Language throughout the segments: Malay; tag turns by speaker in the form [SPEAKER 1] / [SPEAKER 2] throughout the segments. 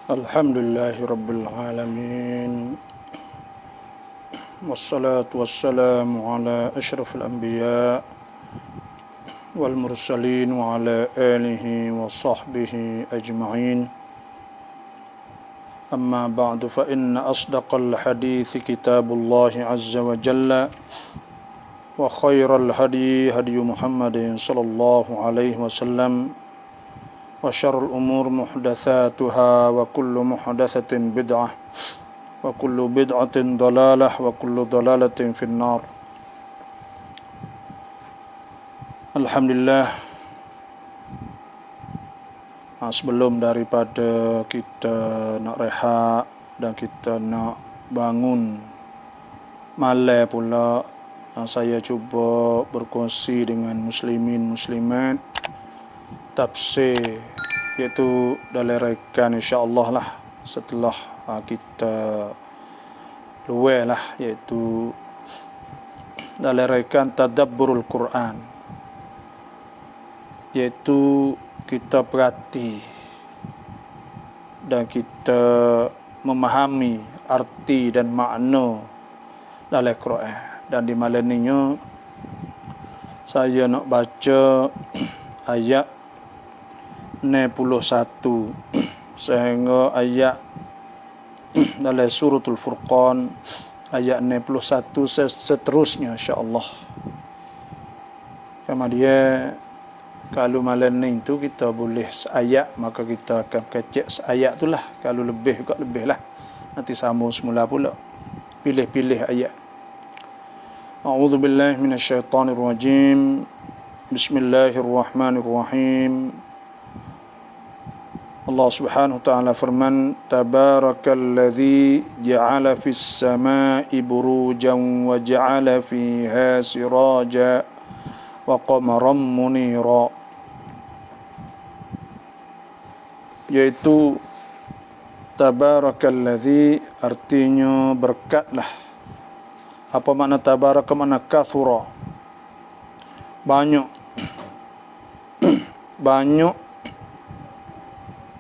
[SPEAKER 1] Alhamdulillahi Rabbil Alamin. Wassalatu wassalamu ala ashrafil anbiya wal mursalin wa ala alihi wa sahbihi ajma'in. Amma ba'du fa inna asdaqal hadithi kitabullahi azza wa jalla wa khairal hadi Muhammadin sallallahu alaihi wasallam wa syarrul umur muhdatsatuha wa kullu muhdatsatin bid'ah wa kullu bid'atin dalalah wa kullu dalalatin finnar. Alhamdulillah, sebelum daripada kita nak rehat dan kita nak bangun malam pula, saya cuba berkongsi dengan muslimin muslimat tafsir, iaitu dalam rekan insya-Allah lah setelah kita luar lah, iaitu dalam rekan tadabburul Quran, iaitu kita perhati dan kita memahami arti dan makna dalam Quran. Dan di malam ini saya nak baca ayat 61 sehingga ayat dalam suratul Furqan ayat 61 seterusnya insya-Allah. Kemudian kalau malam ni tu kita boleh seayat, maka kita akan kecek seayat tu lah. Kalau lebih juga lebih lah, nanti sambung semula pula, pilih-pilih ayat. A'udzu billahi minasyaitonir rajim. Bismillahirrahmanirrahim. Allah Subhanahu wa ta'ala firman, Tabarakalladzi ja'ala fis sama'i burujan wa ja'ala fiha siraja wa qamaran munira. Yaitu Tabarakalladzi artinya berkatlah. Apa makna tabaraka? Makna kathura, banyak banyak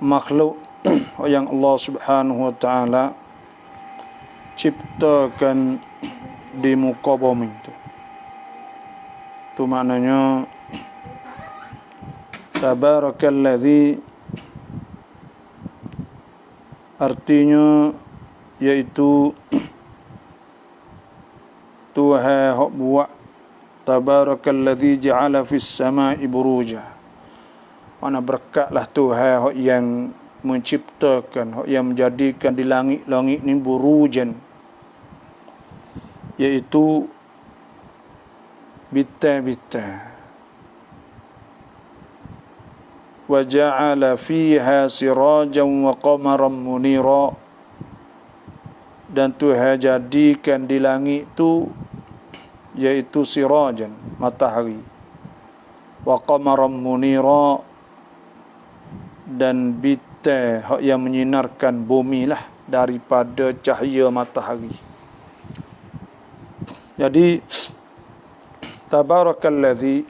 [SPEAKER 1] makhluk yang Allah Subhanahu wa ta'ala ciptakan di muka bumi itu. Itu maknanya Tabarakalladzi, artinya yaitu Tuhan hak buat. Tabarakalladzi ja'ala fis sama'i buruja, mana berkatlah Tuhan yang menciptakan, yang menjadikan di langit-langit ni burujan, iaitu bintang-bintang. Wa ja'ala fiha sirajan wa qamaran munira, dan Tuhan jadikan di langit tu iaitu sirajan, matahari, wa qamaran munira, dan bintang yang menyinarkan bumi lah daripada cahaya matahari. Jadi Tabarakalladzi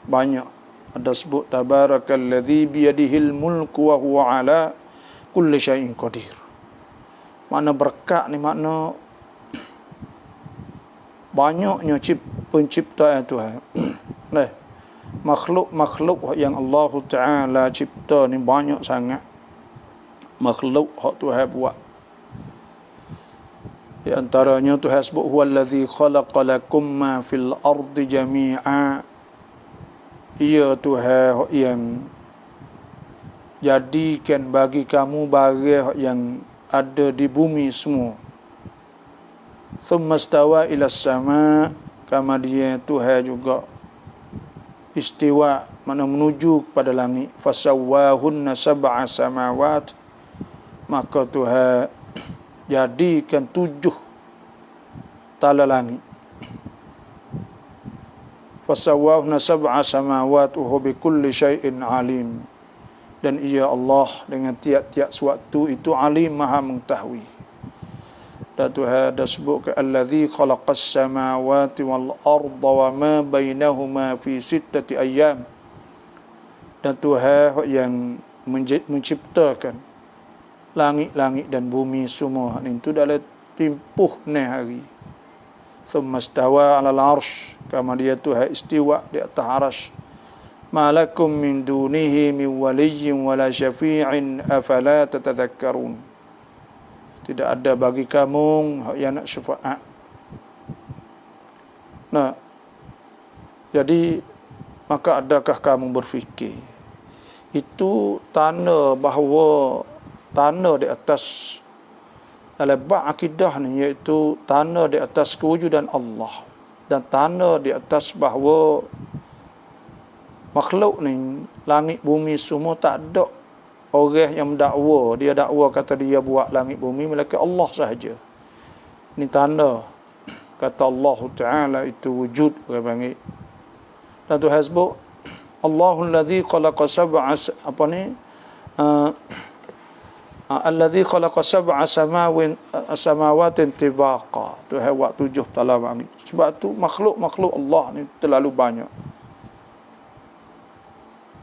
[SPEAKER 1] banyak ada sebut Tabarakalladzi biyadihil mulku wa huwa ala kulli syai'in qadir. Makna berkat ni makna banyaknya penciptaan Tuhan. Nah, makhluk-makhluk yang Allah Ta'ala cipta ni banyak sangat. Makhluk yang Tuhan buat. Di antaranya Tuhan sebut huwallazi khalaqalakum ma fil ardi jami'a. Ia Tuhan yang jadikan bagi kamu barang yang ada di bumi semua. Thumma stawa ila sama, kemudian Tuhan juga istiwa, mana menuju kepada langit. Fasawwahunna sab'a samawat, maka Tuhan jadikan 7 tala langit. Fasawwahunna sab'a samawat wa huwa bikulli syai'in alim, dan ia Allah dengan tiap-tiap suatu itu alim, maha mengetahui. Dan Tuhan ada sebut ke allazi khalaqas samawati wal arda wa ma bainahuma fi sittati ayyam. Dan Tuhan yang menciptakan langit-langit dan bumi semua ni tu dalam timpuh ni hari. Thumma istawa 'alal 'arsy, kama dia tu istiwa di atas arasy. Malakum min dunihi min waliyyin wala syafi'in afala tatadhakkarun. Tidak ada bagi kamu yang nak syafaat. Nah, jadi maka adakah kamu berfikir itu tanda bahawa tanda di atas al-ba' akidah ni, iaitu tanda di atas kewujudan Allah dan tanda di atas bahawa makhluk ni, langit bumi semua tak ada orang yang mendakwa, dia dakwa kata dia buat langit bumi, melainkan Allah sahaja. Ini tanda kata Allah Ta'ala itu wujud, orang panggil. Dan Tuhan sebut Allahul ladzi khalaqa sab'a alladzi khalaqa sab'a samawatin tibaqa. Tuhan buat 7 dalam langit. Sebab tu makhluk-makhluk Allah ni terlalu banyak.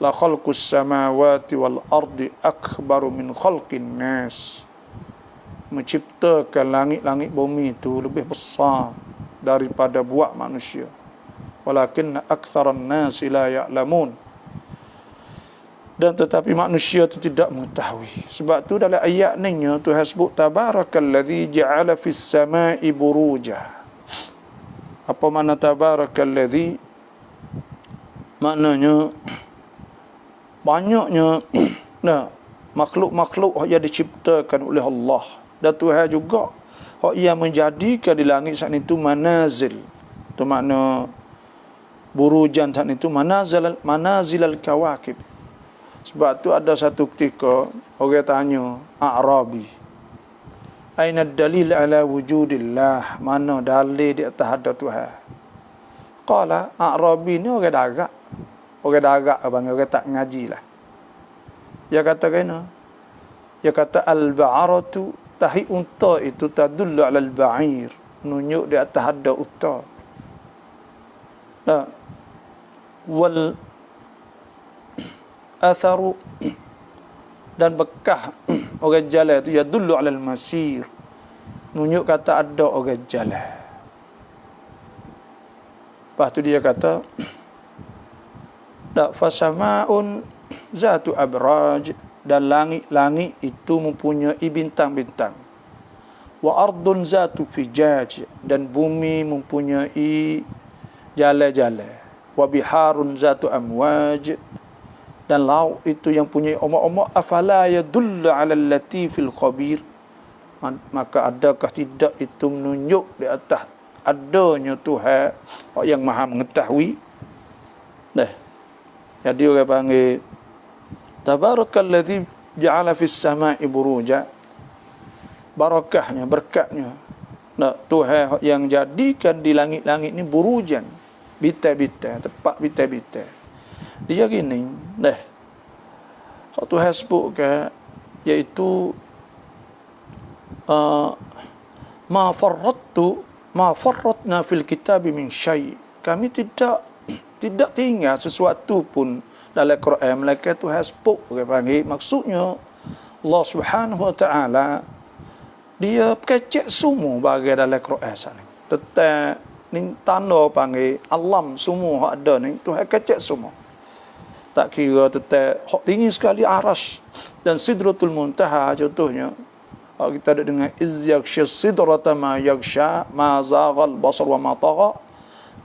[SPEAKER 1] La khalqus samawati wal ardi akbaru min khalqin nas. Menciptakan langit-langit bumi itu lebih besar daripada buat manusia. Walakinna aktsaran nasi la ya'lamun. Dan tetapi manusia itu tidak mengetahui. Sebab tu dalam ayat ni Tuhan sebut tabarakalladzi ja'ala fis sama'i buruja. Apa makna tabarakalladzi? Maknanya banyaknya makhluk-makhluk yang diciptakan oleh Allah, dan Tuhan juga yang menjadikan di langit saat itu manazil. Itu makna burujan saat itu manazil al-kawakib. Sebab tu ada satu ketika orang tanya A'rabi, aina dalil ala wujudillah, mana dalil di atas ada Tuhan? Qala, A'rabi ni orang darat. Orang darat abang, orang tak ngaji lah. Dia kata kena. Dia kata al-ba'aratu, tahi unta itu tadullu ala al-ba'ir, nunjuk di atas ada unta. Nah, wal atharu, dan bekah orang jalan itu yadullu ala al-masir, nunjuk kata ada orang jalan. Lepas tu dia kata fasama'un zatu abraj, dan langit-langit itu mempunyai bintang-bintang. Wa ardun zatu fijaj, dan bumi mempunyai jalan-jalan. Wa biharun zatu amwaj, dan laut itu yang punya omak-omak. Afala yadullu ala al-latifil khabir, maka adakah tidak itu menunjuk di atas adanya Tuhan yang maha mengetahui. Jadi orang panggil tabarakalladzi ja'ala fis sama'i buruja, barakahnya, berkatnya. Tuhan yang jadikan di langit-langit ni burujan, bintang-bintang, tempat bintang-bintang. Dia gini, Tuhan sebut ke, iaitu ma farratna fil kitabi min syai'. Kami tidak tinggal sesuatu pun dalam Quran, melainkan Tuhan sebut, orang panggil. Maksudnya Allah Subhanahu Wa Ta'ala dia kecek semua bagi dalam Quran sana. Tetap ni tanda panggil alam semua ada ni Tuhan kecek semua. Tak kira tetap tinggi sekali arasy dan sidratul muntaha. Contohnya kita ada dengan izyaksha sidrata ma yaksha ma zaghal basar wa ma tagha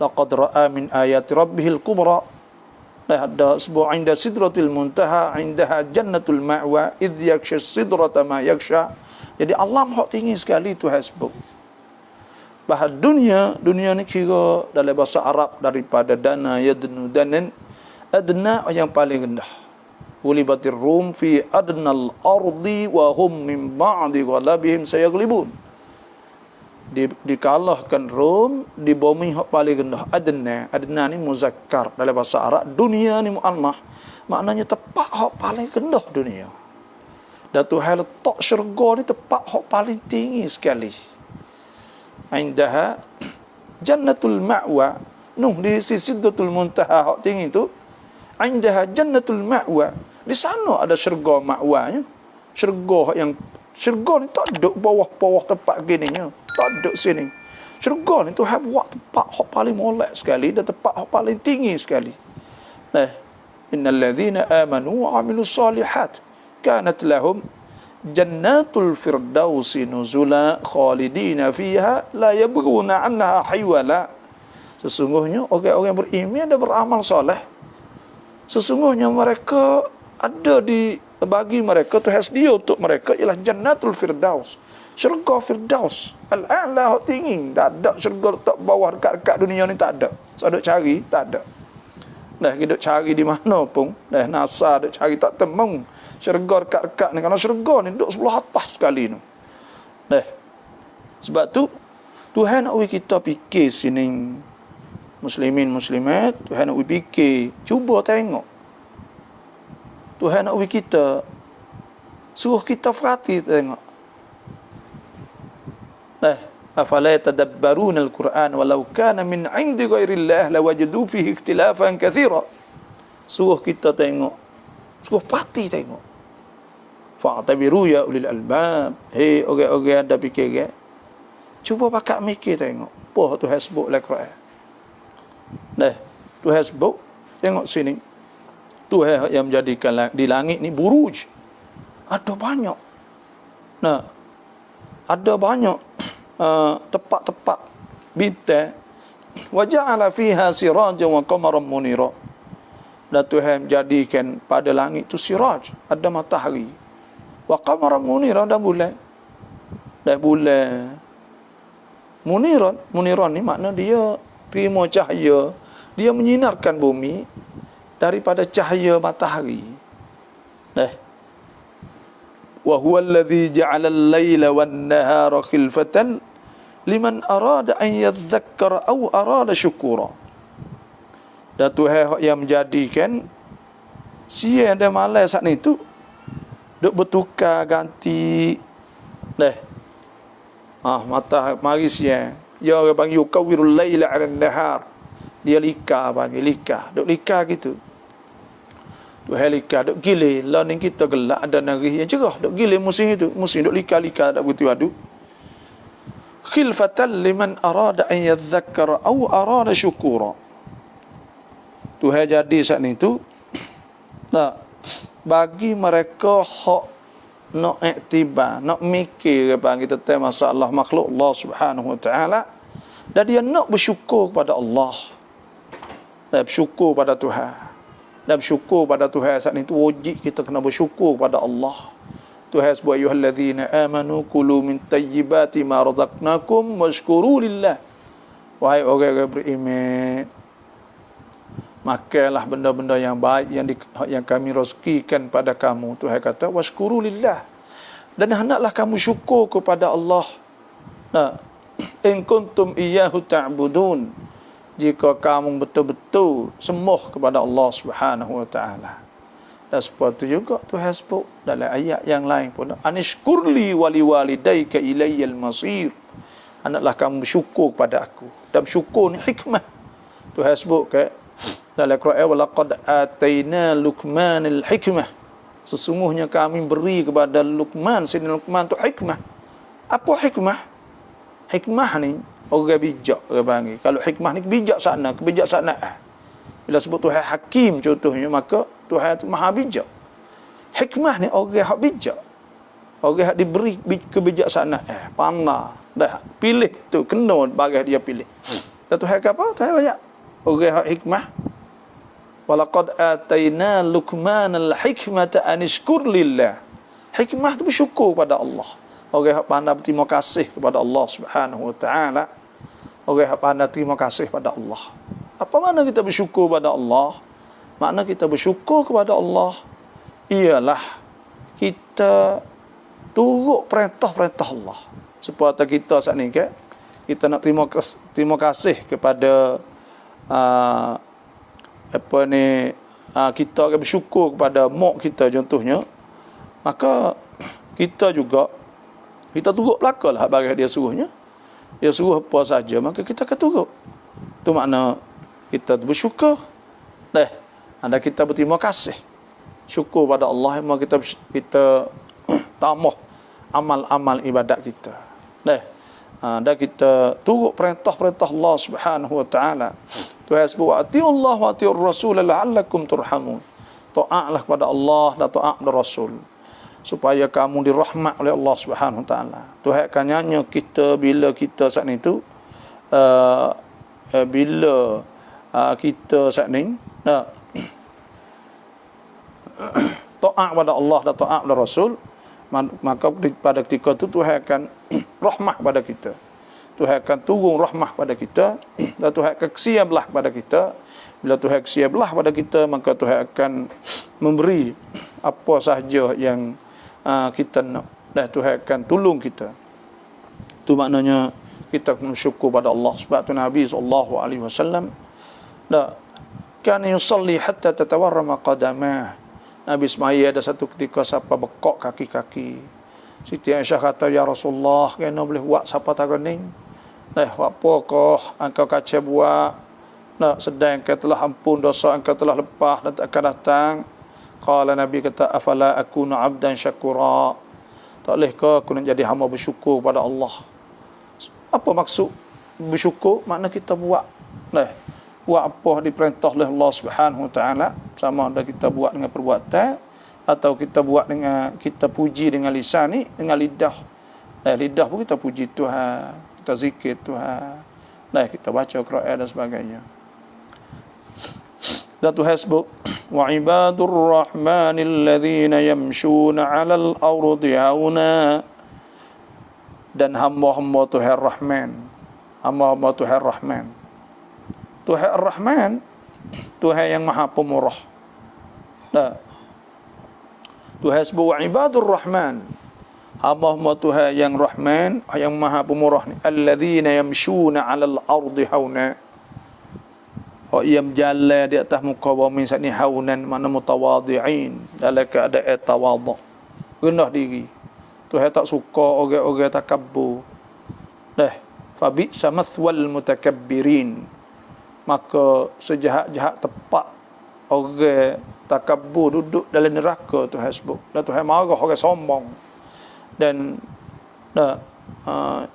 [SPEAKER 1] laqad ra'a min ayati rabbihil kubra. Ada sebuah inda sidratil muntaha indaha jannatul ma'wa idh yaksha sidrata ma yaksha. Jadi alam hak tinggi sekali Tuhan sebut. Bahas dunia ni kira dalam bahasa Arab daripada dana yadnu danan, adna yang paling rendah. Ulibatir rum fi adnal ardi wa hum min ba'di ghalabihim sayaglibun. Dikalahkan Rom di bumi yang paling rendah. Adna ni muzakkar dalam bahasa Arab. Dunia ni mu'annah, maknanya tempat yang paling rendah dunia. Dan Tuhan letak syurga ni tempat yang paling tinggi sekali. Indaha jannatul ma'wa, di sidratul muntaha yang tinggi tu. Indaha jannatul ma'wa, di sana ada syurga ma'wanya, syurga yang Syurga ni tak ada bawah-bawah tempat gininya. Tak ada sini. Syurga ni Tuhan buat tempat yang paling molek sekali dan tempat yang paling tinggi sekali. Nah, innal ladzina amanu wa amilus solihat kanat lahum jannatul firdausi nuzula khalidina fiha la yabghuna anha hiwala. Sesungguhnya orang-orang beriman dan beramal soleh, sesungguhnya mereka ada bagi mereka, Tuhan sedia untuk mereka ialah jannatul firdaus, syurga firdaus al-a'la, tinggi. Tak ada syurga tak bawah dekat dunia ni, tak ada. So duk cari, tak ada. Dah kita cari di mana pun, dah NASA duk cari tak temu syurga dekat ni, kerana syurga ni duk sebelah atas sekali tu. Dah. Sebab tu Tuhan nak kita fikir sini, muslimin muslimat, Tuhan nak fikir, cuba tengok. Tuhan nak kita, suruh kita perhati tengok. Afala yatadabbaruna al-Quran walau kana min 'indi ghairillah lawajadu fihi ikhtilafan katsira. Suruh kita tengok, suruh perhati tengok. Fa'tabiru ya ulil albab. Hei orang-orang ada fikir, cuba pakak mikir tengok. Apa Tuhan sebut dalam Quran? Tuhan sebut, tengok sini. Tuhan yang menjadikan di langit ni buruj. Ada banyak. Ada banyak tempat-tempat bintang. Wa ja'ala fiha sirajan wa qamaran munira. Dan Tuhan menjadikan pada langit tu siraj, ada matahari. Wa qamaran munira, dan bulan. Dan bulan. Muniran ni makna dia terima cahaya, dia menyinarkan bumi daripada cahaya matahari. Wa huwa alladhi ja'ala al-laila wan-nahara khilfatan liman arada an yadhakkara aw arada syukura. Dan Tuhan yang menjadikan siang dan malam saat itu duk bertukar ganti. Matahari siang, ya orang panggil yukawwirul laila 'alan nahar. Dia lika bagi lika, duk lika gitu. Tuhan lika duk gile, lah ni kita gelak ada nari yang cerah, duk gile musim itu, musim duk lika-lika tak begitu adu. Khilfatan liman arada an yadhakkara aw arada syukura. Tuhan jadi saat itu bagi mereka hak nak iktibar, nak mikir bagi tentang masalah makhluk Allah Subhanahu wa taala, dan dia nak bersyukur kepada Allah. Dan bersyukur pada Tuhan. Dan bersyukur pada Tuhan saat itu wajib kita kena bersyukur pada Allah. Tuhan sebut ayyuhallazina amanu kulu min tayyibati ma razaqnakum washkuru lillah. Wahai orang-orang beriman, makanlah benda-benda yang baik yang kami rezekikan pada kamu. Tuhan kata washkuru lillah. Dan hendaklah kamu syukur kepada Allah. In kuntum iyyahu ta'budun. Jika kamu betul-betul sembah kepada Allah Subhanahu wa taala. Dan seperti itu juga Tuhan sebut dalam ayat yang lain pun, anishkurli wali walidayka ilayyal masir. Hendaklah kamu bersyukur kepada aku. Dan bersyukur ni hikmah. Tuhan sebut dalam Quran, walaqad atayna Luqmanal hikmah. Sesungguhnya kami beri kepada Luqman, Sayyidina Luqman tu hikmah. Apa hikmah? Hikmah ni orang bijak, orang panggil. Kalau hikmah ni kebijaksanaan. Bila sebut Tuhan hakim contohnya, maka Tuhan itu maha bijak. Hikmah ni orang yang bijak. Orang yang diberi kebijaksanaan. Pandai. Dah pilih tu, kena bagi dia pilih. Dan Tuhan kata apa? Tuhan banyak. Orang yang hikmah. Walaqad atayna Luqmanal hikmata anishkur lillah. Hikmah tu bersyukur pada Allah. Orang yang pandai berterima kasih kepada Allah Subhanahu wa taala. Orang yang pandai terima kasih pada Allah. Apa makna kita bersyukur kepada Allah? Makna kita bersyukur kepada Allah ialah kita turut perintah-perintah Allah. Supaya kita saat ni kita nak terima kasih kepada kita akan bersyukur kepada mak kita contohnya. Maka kita juga kita turut belaka lah bagi dia suruhnya. Dia suruh apa saja, maka kita akan turut. Itu makna kita bersyukur. Anda kita berterima kasih. Syukur pada Allah, memang kita tambah amal-amal ibadat kita. Dan kita turut perintah-perintah Allah Subhanahu wa taala. Tuhan sebut atiullah wa atiur rasul la'allakum turhamun. Taatlah kepada Allah dan taat kepada Rasul supaya kamu dirahmat oleh Allah Subhanahu wa taala. Tuhan akan nyanyi kita bila kita saat ni tu bila kita saat ni taat kepada Allah dan taat kepada Rasul, maka pada ketika itu Tuhan akan rahmat pada kita. Tuhan akan turun rahmat pada kita dan Tuhan akan kesian belah pada kita. Bila Tuhan kesian belah pada kita, maka Tuhan akan memberi apa sahaja yang kita nak. Dan Tuhan akan tolong kita. Itu maknanya kita bersyukur pada Allah. Sebab tu Nabi SAW kan yusalli hatta tatawarrama qadamah. Nabi semaya ada satu ketika siapa bekok kaki-kaki. Siti Aisyah kata, ya Rasulullah, kena boleh buat siapa tak kening? Apakah engkau kaca buat? Sedang engkau telah ampun dosa engkau telah lepas dan akan datang. Qala Nabi kata, afala akunu abdan syakura. Tak bolehkah aku nak jadi hamba bersyukur pada Allah? Apa maksud bersyukur? Makna kita buat apa diperintah oleh Allah Subhanahu wa taala, sama ada kita buat dengan perbuatan atau kita buat dengan kita puji dengan lisan ni, dengan lidah. Lidah pun kita puji Tuhan, kita zikir Tuhan. Kita baca Quran dan sebagainya. Dan Tuhan sebut wa ibadur rahmanil ladzina yamshuna 'alal ardi hauna. Dan hamba-hamba Tuhan Rahman, hamba-hamba Tuhan Rahman. Tuhan Ar-Rahman, Tuhan yang Maha Pemurah. Tuhan sebut ibadur Rahman, hamba-hamba Tuhan yang Rahman, yang Maha Pemurah ni, alladzina yamshuna 'alal ardi hauna. Yang berjalan di atas muka bumi saat ni haunan, makna mutawadhi'in, dalam keadaan tawadhu', rendah diri. Tuhan tak suka orang-orang takabbur. Fa bi'sa mathwal mutakabbirin. Maka sejahat-jahat tempat orang takabbur duduk dalam neraka, Tuhan sebut. Dan Tuhan marah orang sombong. Dan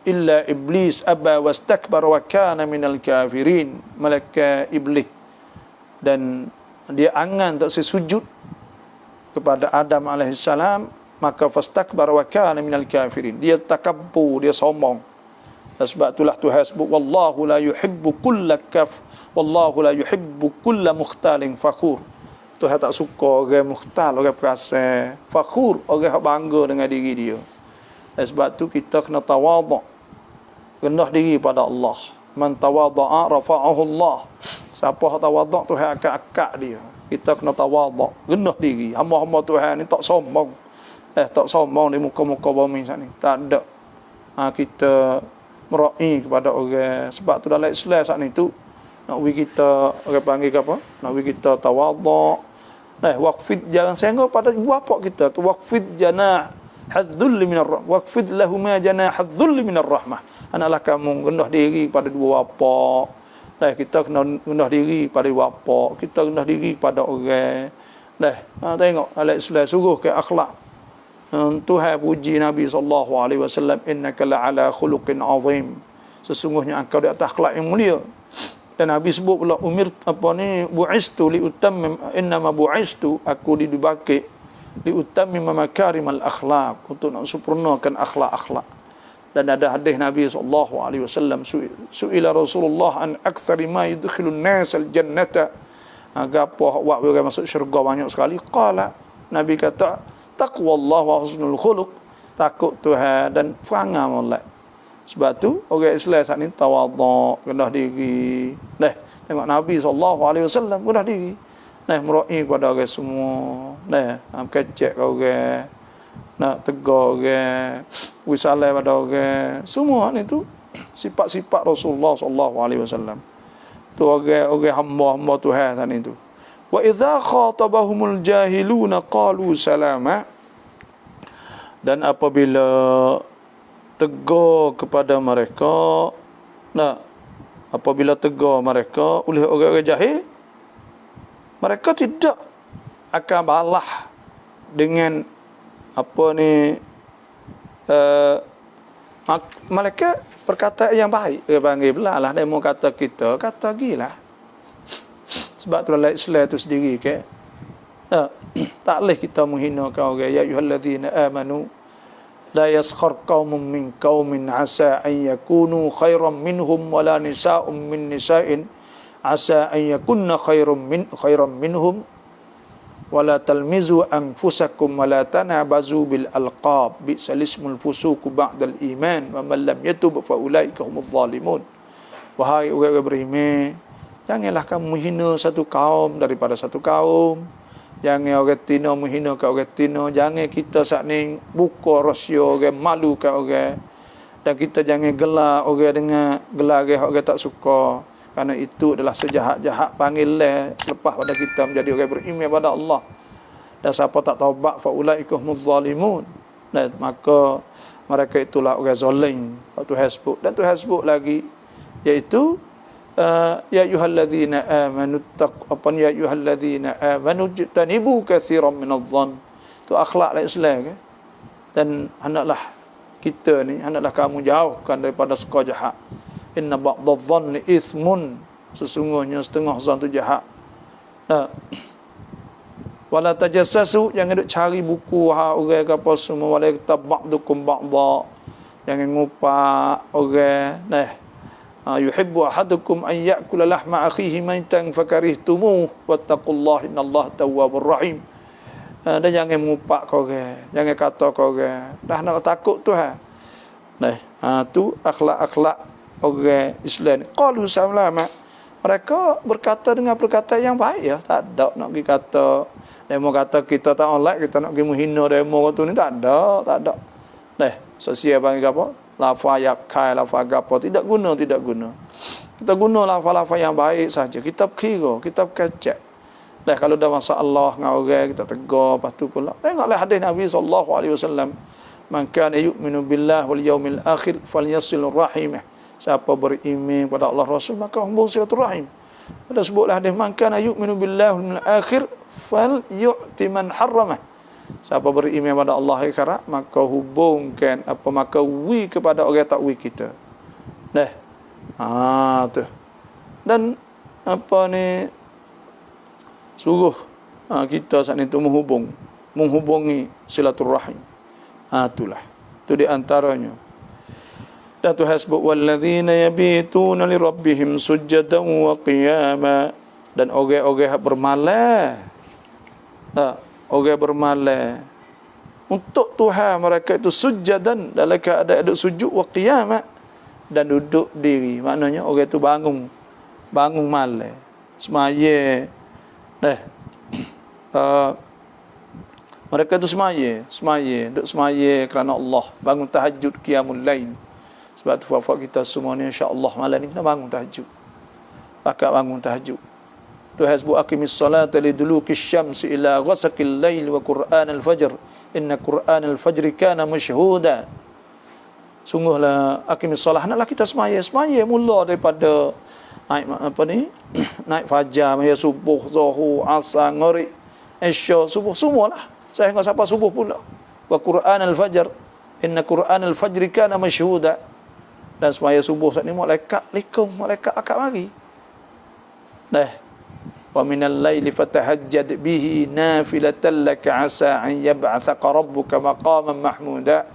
[SPEAKER 1] illa iblis aba wastakbara wa kana minal kafirin. Malaikat iblis, dan dia angan tak sujud kepada Adam alaihissalam, maka fastakbara wa kana minal kafirin. Dia takabbur, dia sombong. Dan sebab itulah Tuhan sebut wallahu la yuhibbu kulla wallahu la yuhibbu kulla mukhtalin fakhur. Tuhan tak suka orang mukhtal, orang perasa, fakhur, orang yang bangga dengan diri dia. Dan sebab tu kita kena tawadhu', rendah diri pada Allah. Man tawadha'a rafa'ahu Allah. Siapa yang tawadhu', Tuhan akan angkat dia. Kita kena tawadhu', rendah diri. Hamba-hamba Tuhan ni tak sombong. Tak sombong di muka-muka bumi saat ni. Tak ada. Kita merai kepada orang. Sebab tu dalam Islam saat ni tu, nak bagi kita, orang panggil apa? Nak bagi kita tawadhu'. Waqfid, jangan sengok pada ibu bapa kita. Waqfid janah hadzulli minar rahmah. Waqfid lahuma janah hadzulli minar rahmah. Anaklah kamu rendah diri pada dua bapa. Kita kena rendah diri pada ibu bapa. Kita rendah diri pada orang. Tengok dalam Islam suruh ke akhlak. Tuhan puji Nabi SAW, innaka la'ala khuluqin azim. Sesungguhnya engkau di atas akhlak yang mulia. Dan Nabi sebut pula bu'istu li utammim, innama bu'istu, aku dibangkit li utammim makarimal akhlaq, untuk nak sempurnakan akhlak-akhlak. Dan ada hadis Nabi SAW, su'ila Rasulullah an aktsari ma yudkhilun nas al-jannata. Apa buat orang masuk syurga banyak sekali? Qala, Nabi kata, taqwallah wa husnul khuluq, takut Tuhan dan perangai molek. Sebab tu orang Islam saat ni tawadhu', rendah diri. Tengok Nabi SAW rendah diri. Merai kepada orang semua. Kecek orang, nak tegur orang, wisalah pada orang. Semua ni tu sifat-sifat Rasulullah SAW. Tu orang hamba-hamba Tuhan saat ni tu. Wa idza khatabahumul jahiluna qalu salama. Dan apabila tegur kepada mereka, apabila tegur mereka oleh orang-orang jahil, mereka tidak akan balas dengan Malaikat perkataan yang baik dia panggil pula lah. Dia mau kata kita, kata gilah. Sebab tu dalam Islam tu sendiri ke tak boleh kita menghinakan orang. Ya ayyuhallazina amanu la yaskhar qaumun min qaumin asa an yakunu khairan minhum wala nisa'un min nisa'in asa an yakunna khairan minhum wala talmizu anfusakum wala tanabazu bil alqab bi'sal ismul fusuq ba'dal iman wa man lam yatub fa ulaika humuz zalimun. Wahai orang beriman, janganlah kamu menghina satu kaum daripada satu kaum. Jangan orang Tino menghina kat orang Tino. Jangan kita saat ni buka rahsia orang, malu kat orang. Dan kita jangan gelar orang dengan gelar orang tak suka. Kerana itu adalah sejahat-jahat panggilan selepas pada kita menjadi orang beriman pada Allah. Dan siapa tak taubat fa ulaika humuz zalimun. Dan maka mereka itulah orang zalim. Tuhan sebut. Dan Tuhan sebut lagi iaitu ya ayyuhallazina amanu ya ayyuhallazina amanu jtanibu katsiran minadh-dhann. Tu akhlak Islam ke? Dan hendaklah kita ni, hendaklah kamu jauhkan daripada suka jahat. Inna ba'dadh-dhanni ithmun. Sesungguhnya setengah zan tu jahat. Wala tajassasu, jangan duk cari buku orang ke apa semua. Wala tab'dukum ba'dha, jangan ngupak orang. Yuhibbu ahadukum an ya'kula lahma akhihi maitan fakarihtumuh wattaqullaha innallaha tawwabur rahim. Dan jangan mengupak kau orang, jangan kata kau orang. Dah nak takut Tuhan. Tu akhlak-akhlak orang Islam. Qalu salama. Mereka berkata dengan perkataan yang baik ya. Tak ada nak pergi kata demo kata kita tak online, kita nak pergi menghina demo tu ni, tak ada. Sosial panggil apa? Lafaz yakai, lafaz apa, tidak guna. Kita guna lafaz-lafaz yang baik saja. Kita kira, kita kecek. Kalau dah masalah dengan orang, kita tegur, lepas tu pula. Tengoklah hadis Nabi SAW. Man kana yu'minu billah wal yawmil akhir falyasil rahimah. Siapa beriman pada Allah Rasul, maka hubung silaturahim. Ada sebutlah hadis man kana yu'minu billah wal yawmil akhir falyu'ti man harramah. Siapa beriman pada Allah akhirat, maka hubungkan maka wi kepada orang tak wi kita. Tu. Dan suruh kita saat itu menghubungi silaturahim. Itulah. Itu di antaranya. Dan Tuhan sebut walladzina yabituna li rabbihim sujadan wa qiyama. Dan orang-orang bermalam. Orang bermalam untuk Tuhan mereka itu sujadan, dalam keadaan duduk sujud, wa qiyama, dan duduk diri. Maknanya orang itu bangun malam, semaya. Mereka itu semaya, duduk semaya kerana Allah, bangun tahajud, qiyamul lail. Sebab tu wafat kita semua ni insya-Allah malam ni kena bangun tahajud. Pakat bangun tahajud. Tuhan sebut aqimis salata liduluki syamsi ila ghasaqil lail wa qur'anal fajr inna qur'anal fajri kana mashhuda. Sungguhlah aqimis salah, naklah kita semaya mula daripada naik fajar, maya subuh, zuhur, asar, maghrib, isya, subuh semualah. Saya enggak sampai subuh pula. Wa qur'anal fajr inna qur'anal fajri kana mashhuda. Dan semaya subuh saat ni malaikat akak mari. Wa minal laili fatahajjad bihi nafilatan laka asa an yab'athaka rabbuka maqaman mahmuda.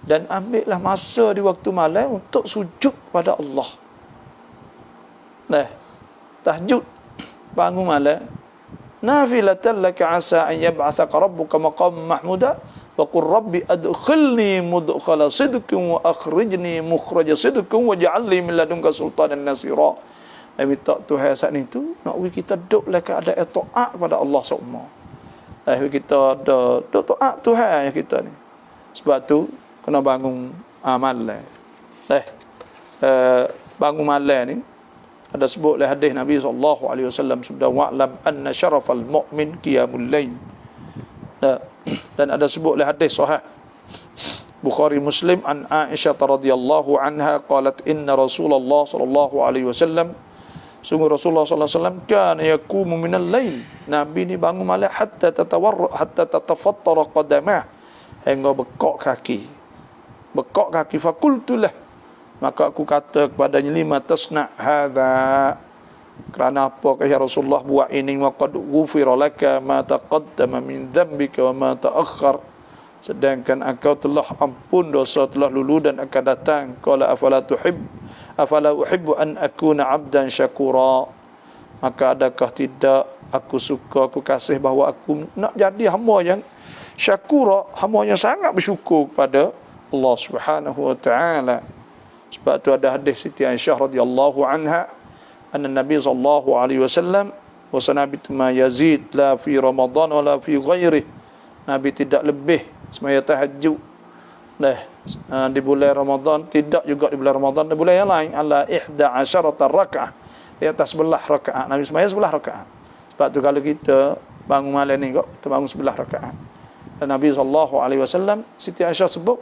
[SPEAKER 1] Dan ambillah masa di waktu malam untuk sujud pada Allah. Tahajud, bangun malam. Nafilatan laka asa an yab'athaka rabbuka maqaman mahmuda wa qur rabbi adkhilni mudkhala sidqin wa akhrijni mukhraja sidqin waj'al li min ladunka sultanan nasira. Minta Tuhan saat ni tu nak kita duduklah keadaan taat kepada Allah semua. Kita ada taat Tuhan kita ni. Sebab tu kena bangun malam. Bangun malam ni ada sebutlah hadis Nabi SAW sabda wa'lam anna syarafal mu'min qiyamul lail. Dan ada sebutlah hadis sahih Bukhari Muslim an Aisyah radhiyallahu anha qalat inna Rasulullah sallallahu alaihi wasallam, sungguh Rasulullah sallallahu alaihi wasallam kana yaqumu minal lail, Nabi ni bangun malam hatta tatafattara qadamah, hingga bekak kaki. bekok kaki, fakultulah, maka aku kata kepadanya, lima tasna' hadza, kerana apa ya Rasulullah buat ini, wa qad ghufira laka ma taqaddama min dhanbika wa ma ta'akhkhar, sedangkan engkau telah ampun dosa telah lalu dan akan datang. Qala afala uhibbu an akuna 'abdan syakura, maka adakah tidak aku suka, aku kasih bahawa aku nak jadi hamba yang syakura, hamba yang sangat bersyukur kepada Allah Subhanahu wa taala. Sebab tu ada hadis Siti Aisyah radhiyallahu anha, anna Nabi sallallahu alaihi wasallam wa sanabitu ma yazid la fi Ramadan wa la fi ghairihi, Nabi tidak lebih semaya tahajud di bulan Ramadan, tidak juga di bulan Ramadan, di bulan yang lain, ala 11 rakaah, di atas 11 rakaat. Nabi semaya 11 rakaat. Sebab tu kalau kita bangun malam ni kok, kita bangun 11 rakaat. Dan Nabi sallallahu alaihi wasallam, Siti Aisyah sebut,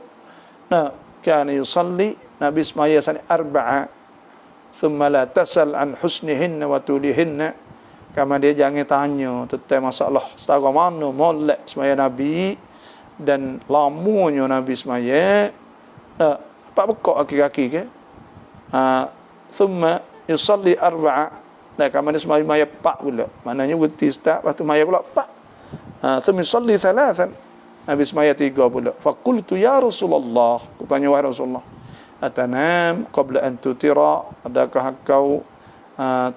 [SPEAKER 1] kana yusalli, Nabi semaya arba'a, thumma la tasal an husnihinna wa tulihinna, kama dia jangan tanya tentang masalah setara mana molek semaya Nabi dan lamunya Nabi semaya. Pak bekok kaki-kaki ke, thumma yusalli arba'a, kama dia semaya maya pak pula, maknanya berhenti start, lepas tu maya pula pak. Thumma yusalli thalathan, Nabi semaya 3 pula. Faqultu ya Rasulullah, aku tanya wahai Rasulullah, atanam qabla an tutira, adakah kau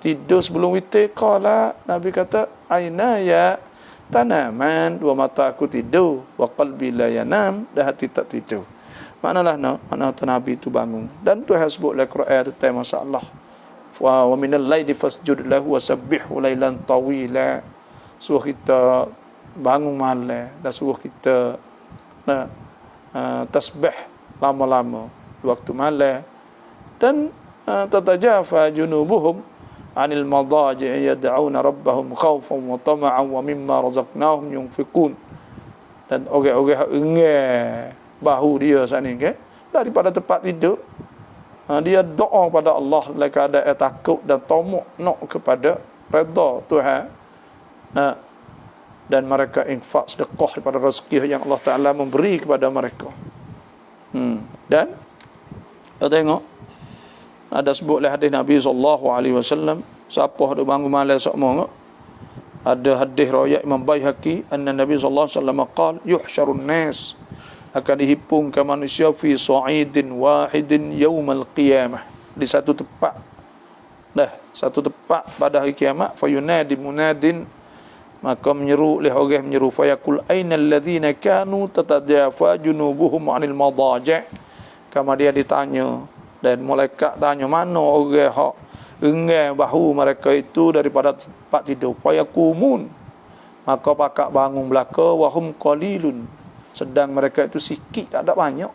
[SPEAKER 1] tidur sebelum witir? Qala, Nabi kata, ainaya tanaman, dua mata aku tidur, wa qalbi la yanam, dan hati tak tidur. Maknalah makna Nabi itu bangun. Dan Tuhan sebut dalam Quran tentang masalah wa minal laili fasjud lahu wa sabbihhu lailan tawila, suruh kita bangun malam dan suruh kita tasbih lama-lama waktu malam. Dan tatajafa junubuhum anil madaji' yad'una rabbahum khawfan wa tama'an wa mimma razaqnahum yunfiqun, dan orang-orang engah bahu dia sana ke daripada tempat tidur, dia doa pada Allah dalam keadaan takut dan tamak nak kepada redha Tuhan, dan mereka infak sedekah daripada rezeki yang Allah Ta'ala memberi kepada mereka. Dan kita tengok ada sebutlah hadis Nabi sallallahu alaihi wasallam, siapa ada bangun malam sokmo, ada hadis riwayat Imam Baihaqi, anna Nabi sallallahu alaihi wasallam qala yuhsyarun nas, akan dihipungkan manusia fi sa'idin wahidin yaumal qiyamah, di satu tempat, satu tempat pada hari kiamat. Fayunadi munadin, maka menyeru oleh orang menyeru, fayaqul ainal ladzina kanu tatajafa junubuhum 'anil madaji', kama dia ditanya, dan malaikat tanya mana orang hak engah bahu mereka itu daripada tempat tidur. Fayaqumun, maka pakak bangun belaka, wahum qalilun, sedang mereka itu sikit, tak ada banyak.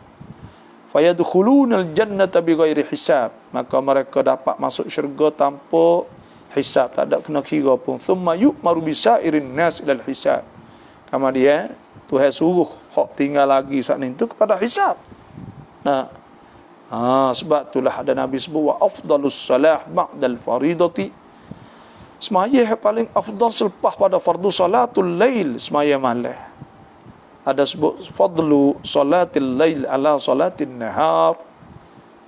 [SPEAKER 1] Fayadkhulunal jannata bighairi hisab, maka mereka dapat masuk syurga tanpa hisab, tak ada kena kira pun. Thumma yu'maru bisairin nas ilal hisab, kama dia Tuhan suruh hak tinggal lagi saat itu kepada hisab. Sebab itulah ada Nabi sebut wa afdalus salah ba'dal faridati, semaya yang paling afdal selepas pada fardu salatul lail, semaya malam. Ada sebut fadlu salatil lail ala salatin nahar,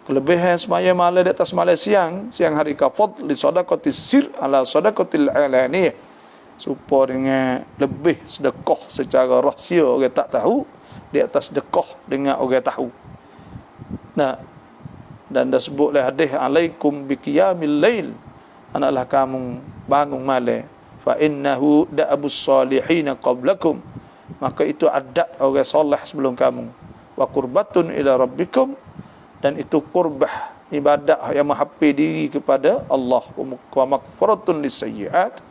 [SPEAKER 1] kelebihan semaya malam di atas malam siang hari, ka fadli sadaqatis sir ala sadaqatil alaniyah, supaya dengan lebih sedekah secara rahsia orang tak tahu di atas sedekah dengan orang tahu. Dan dah sebutlah hadis, alaikum biqiyamil lail, anaklah kamu bangun malam, fa innahu da'abus salihin qablakum, maka itu adab orang soleh sebelum kamu, wa qurbatun ila rabbikum, dan itu qurbah ibadah yang menghampir diri kepada Allah, wa maghfiratun lisayyi'at,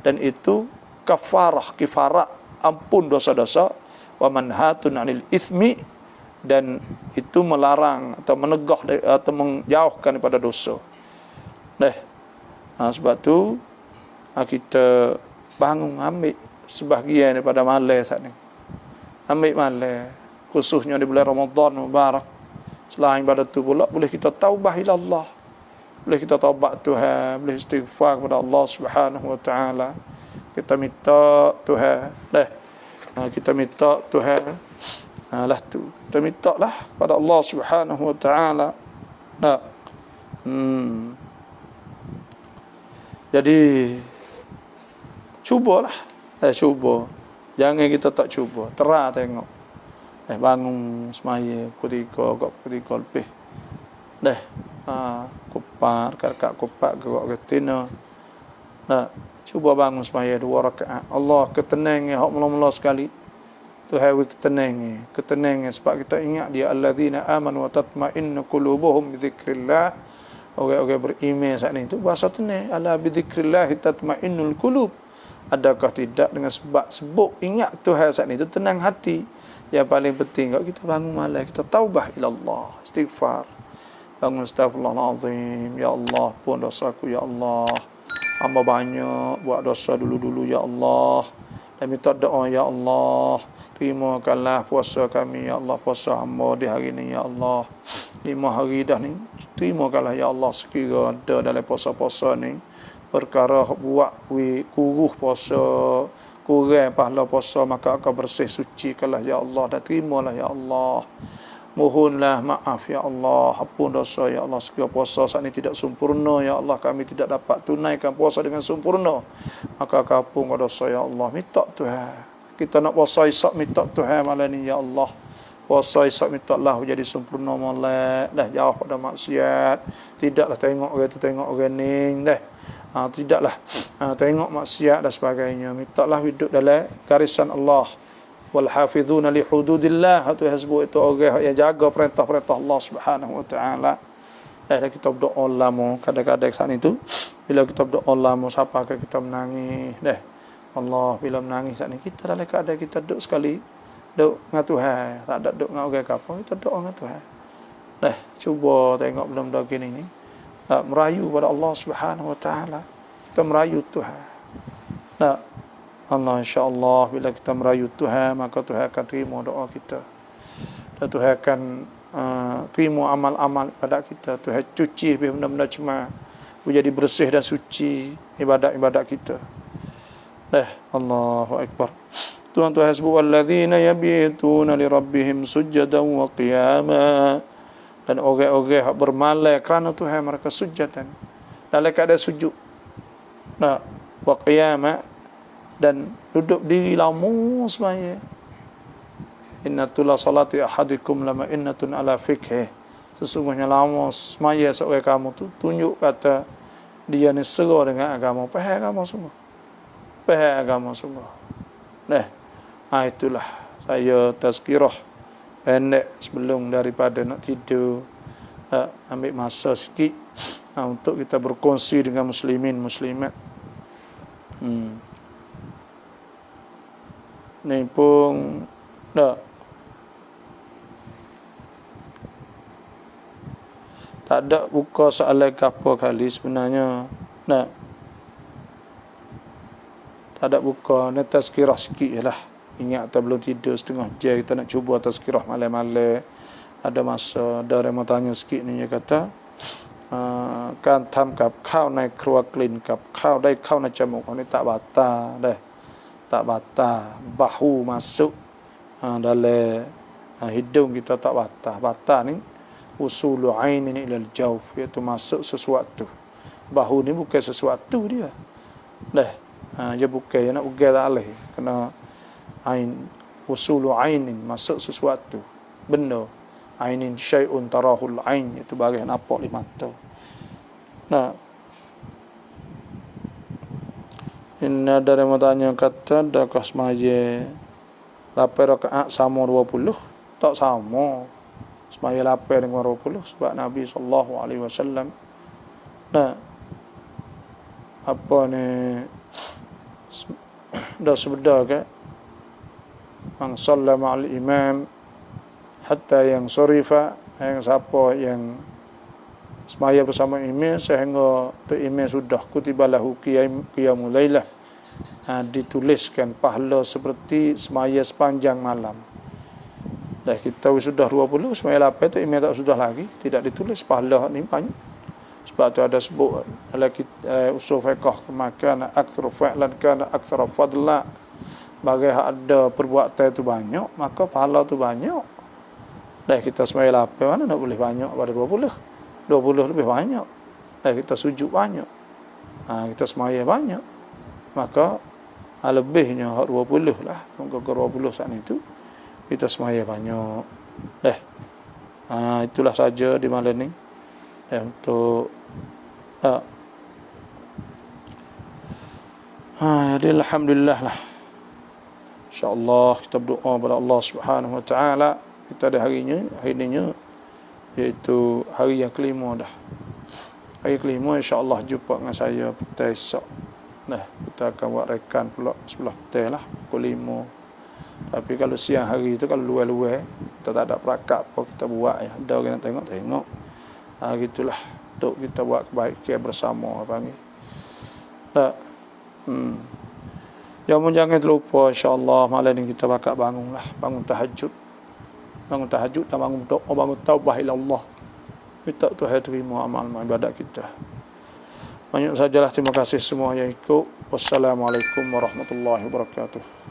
[SPEAKER 1] dan itu kifarah ampun dosa-dosa, wa manhatun 'anil itsmi, dan itu melarang atau menegah atau menjauhkan daripada dosa. Sebab tu kita bangun ambil sebahagian daripada malam saat ni, ambil malam khususnya di bulan Ramadan Mubarak. Selain pada tu pula boleh kita taubah ila Allah, boleh kita taubat Tuhan, boleh istighfar kepada Allah Subhanahu wa taala. Kita minta Tuhan kita minta Tuhan Lah tu. Kita minta lah pada Allah Subhanahu wa taala. Nah. Jadi cubalah. Cuba. Jangan kita tak cuba. Terah tengok. Bangun semaya pukul 3 lebih. Kupat, kakak kupat gerak ketina. Cuba bangun semaya 2 rakaat. Allah ketenangan hak mula-mula sekali. Tuhan ketenangan sebab kita ingat dia alladzina amanu wa tatma'innu qulubuhum bi dzikrillah. Orang-orang beriman saat ini itu bahasa tenang. Ala bi dzikrillah tatma'innul qulub. Adakah tidak dengan sebab ingat Tuhan saat ini itu tenang hati. Yang paling penting kalau kita bangun malam kita taubah ila Allah, istighfar. Bangun astaghfirullahalazim, ya Allah pun dosaku ya Allah. Hamba banyak buat dosa dulu-dulu ya Allah. Dan minta doa ya Allah. Terimakanlah puasa kami ya Allah, puasa hamba di hari ini ya Allah. 5 hari dah ni. Terimakanlah ya Allah sekira ada dalam puasa-puasa ni perkara buat kuruh puasa, kurang pahala puasa, maka akan bersih sucikanlah ya Allah dan terimalah ya Allah. Mohonlah maaf ya Allah, ampun dosa ya Allah. Sekiranya puasa saat ini tidak sempurna ya Allah, kami tidak dapat tunaikan puasa dengan sempurna, maka ampun dosa ya Allah. Minta Tuhan, kita nak puasa Isyak, minta Tuhan malam ni ya Allah. Puasa Isyak minta Allah jadi sempurna malam, dah jauh pada maksiat. Tidaklah tengok orang tu tengok orang ni dah. Tidaklah tengok maksiat dan sebagainya. Minta Allah hidup dalam garisan Allah. Wal hafizuna li hududillah, tu sebut itu orang yang jaga perintah-perintah Allah Subhanahu wa taala. Kita berdoa lama kadang-kadang saat itu bila kita berdoa lama siapa kita menangis Allah bila menangis saat ini kita dalam keadaan kita duduk sekali duduk dengan Tuhan, tak ada duduk dengan orang apa, kita doa dengan Tuhan. Cuba tengok benda-benda gini ni. Merayu pada Allah Subhanahu wa taala. Kita merayu Tuhan. Allah insya-Allah bila kita merayu Tuhan maka Tuhan akan terima doa kita. Dan Tuhan akan terima amal-amal ibadat kita. Tuhan cuci benda-benda cemar menjadi bersih dan suci ibadat-ibadat kita. Allahu akbar. Tuhan sebut walladzina yabituna li rabbihim sujadan wa qiyama. Dan orang-orang yang bermalai kerana Tuhan mereka sujadan dalam keadaan sujud. Wa qiyama, dan duduk diri lama semaya. Innatul salati ahadikum lama innatun ala fikih. Sesungguhnya lama semaya seorang kamu tu tunjuk kata dia ni serah dengan agama, faham agama semua. Faham agama semua. Itulah saya tazkirah pendek sebelum daripada nak tidur. Ambil masa sikit untuk kita berkongsi dengan muslimin muslimat. Ni pun tak ada buka soalan apa kali sebenarnya. Tak ada buka, ni tazkirah sikit je lah. Ingat kita belum tidur setengah jam, kita nak cuba tazkirah malam-malam. Ada masa, ada orang mau tanya sikit ni, dia kata การทำกับข้าวในครัวกลิ่นกับข้าวได้เข้าในจมูกนี่tak batal dah, tak batal. Bahu masuk dalam hidung kita tak batal. Batal ni usulu ain ni ilal jawf, iaitu masuk sesuatu. Bahu ni bukan sesuatu dia. Dia bukan dia nak ugal alih, kena ain, usulu ainin, masuk sesuatu benda. Ainin syai'un tarahul ain, itu barang nampak oleh mata. Ini ada yang tanya kata adakah semaya 8 rakaat sama 20? Tak sama. Semaya 8 dengan 20 sebab Nabi sallallahu alaihi wasallam apa ni dah sebeda ke man sallama al imam hatta yang surifa, yang siapa yang semaya bersama imam sehingga tu imam sudah kutibalahu qiyamul lailah, dituliskan pahala seperti semaya sepanjang malam. Dah kita sudah 20 semaya 8 tu imam tak sudah lagi, tidak ditulis pahala ni banyak. Sebab tu ada sebut dalam usul fiqh, maka aktsar fa'lan kana aktsar fadla. Bagi ada perbuatan tu banyak, maka pahala tu banyak. Dah kita sembahyang 8 mana nak boleh banyak pada 20. 20 lebih banyak. Dah kita sujud banyak. Kita sembahyang banyak. Maka lebihnya 20 lah. Mungkin 20 saat itu kita sembahyang banyak. Dah. Itulah saja di malam ni. Untuk jadi alhamdulillah lah. InsyaAllah kita berdoa kepada Allah Subhanahu Wa Taala. Kita ada hari ini iaitu hari yang kelima dah. Hari kelima insyaAllah jumpa dengan saya petang esok. Nah, kita akan buat rekan pula sebelah petang lah, pukul 5. Tapi kalau siang hari tu, kalau luar-luar, kita tak ada perakat apa kita buat ya. Ada orang nak tengok. Gitulah. Untuk kita buat kebaikan bersama panggil. Tak. Jangan terlupa insya-Allah malam ni kita bakal bangunlah, bangun tahajud. Bangun tahajud dan bangun doa, bangun taubah ila Allah. Minta Tuhan terima amal ibadat kita. Banyak sajalah, terima kasih semua yang ikut. Wassalamualaikum warahmatullahi wabarakatuh.